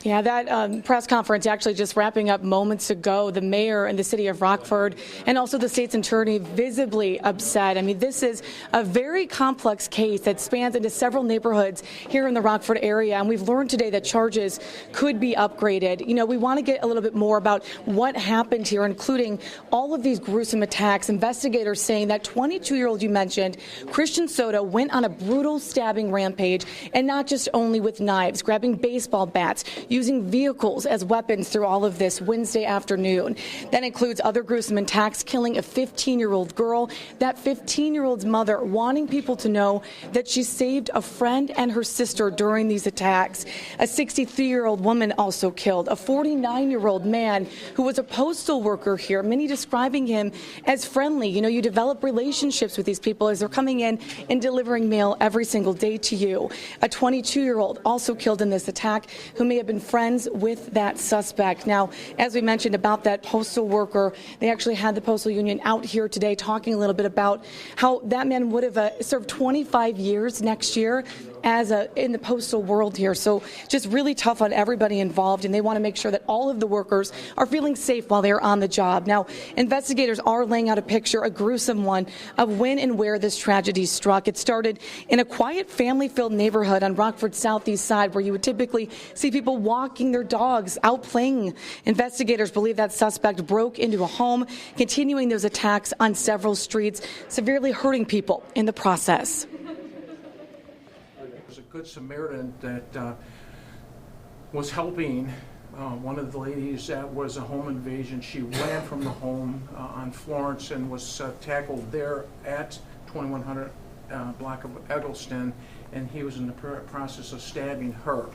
Yeah, that press conference actually just wrapping up moments ago. The mayor in the city of Rockford and also the state's attorney visibly upset. I mean, this is a very complex case that spans into several neighborhoods here in the Rockford area. And we've learned today that charges could be upgraded. You know, we want to get a little bit more about what happened here, including all of these gruesome attacks. Investigators saying that 22-year-old you mentioned, Christian Soto, went on a brutal stabbing rampage, and not just only with knives, grabbing baseball bats, using vehicles as weapons through all of this Wednesday afternoon. That includes other gruesome attacks, killing a 15-year-old girl, that 15-year-old's mother wanting people to know that she saved a friend and her sister during these attacks. A 63-year-old woman also killed, a 49-year-old man who was a postal worker here, many describing him as friendly. You know, you develop relationships with these people as they're coming in and delivering mail every single day to you. A 22-year-old also killed in this attack who may have been friends with that suspect. Now, as we mentioned about that postal worker, they actually had the postal union out here today talking a little bit about how that man would have served 25 years next year as in the postal world here. So just really tough on everybody involved, and they want to make sure that all of the workers are feeling safe while they're on the job. Now, investigators are laying out a picture, a gruesome one, of when and where this tragedy struck. It started in a quiet, family-filled neighborhood on Rockford's southeast side, where you would typically see people walking their dogs, out playing. Investigators believe that suspect broke into a home, continuing those attacks on several streets, severely hurting people in the process. It was a good Samaritan that was helping one of the ladies that was a home invasion. She ran from the home on Florence and was tackled there at 2100 block of Eggleston, and he was in the process of stabbing her.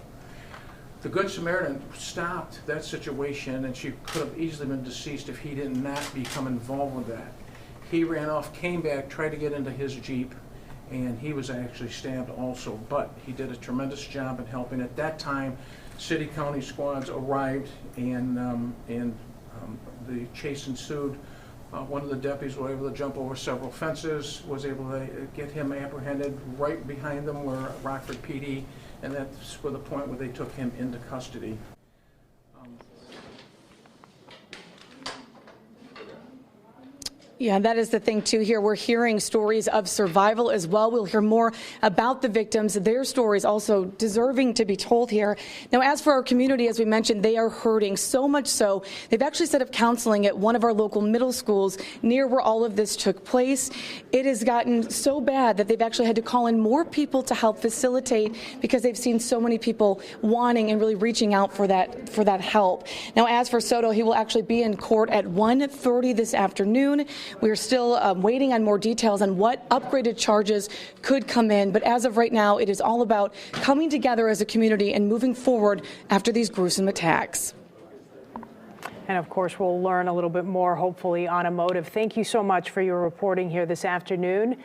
The Good Samaritan stopped that situation, and she could have easily been deceased if he did not become involved with that. He ran off, came back, tried to get into his Jeep, and he was actually stabbed also. But he did a tremendous job in helping. At that time, city-county squads arrived, and the chase ensued. One of the deputies was able to jump over several fences, was able to get him apprehended. Right behind them were Rockford PD, and that's for the point where they took him into custody. Yeah, that is the thing, too, here. We're hearing stories of survival as well. We'll hear more about the victims, their stories also deserving to be told here. Now, as for our community, as we mentioned, they are hurting so much so. They've actually set up counseling at one of our local middle schools near where all of this took place. It has gotten so bad that they've actually had to call in more people to help facilitate, because they've seen so many people wanting and really reaching out for that help. Now, as for Soto, he will actually be in court at 1:30 this afternoon. We're still waiting on more details on what upgraded charges could come in. But as of right now, it is all about coming together as a community and moving forward after these gruesome attacks. And of course, we'll learn a little bit more, hopefully, on a motive. Thank you so much for your reporting here this afternoon.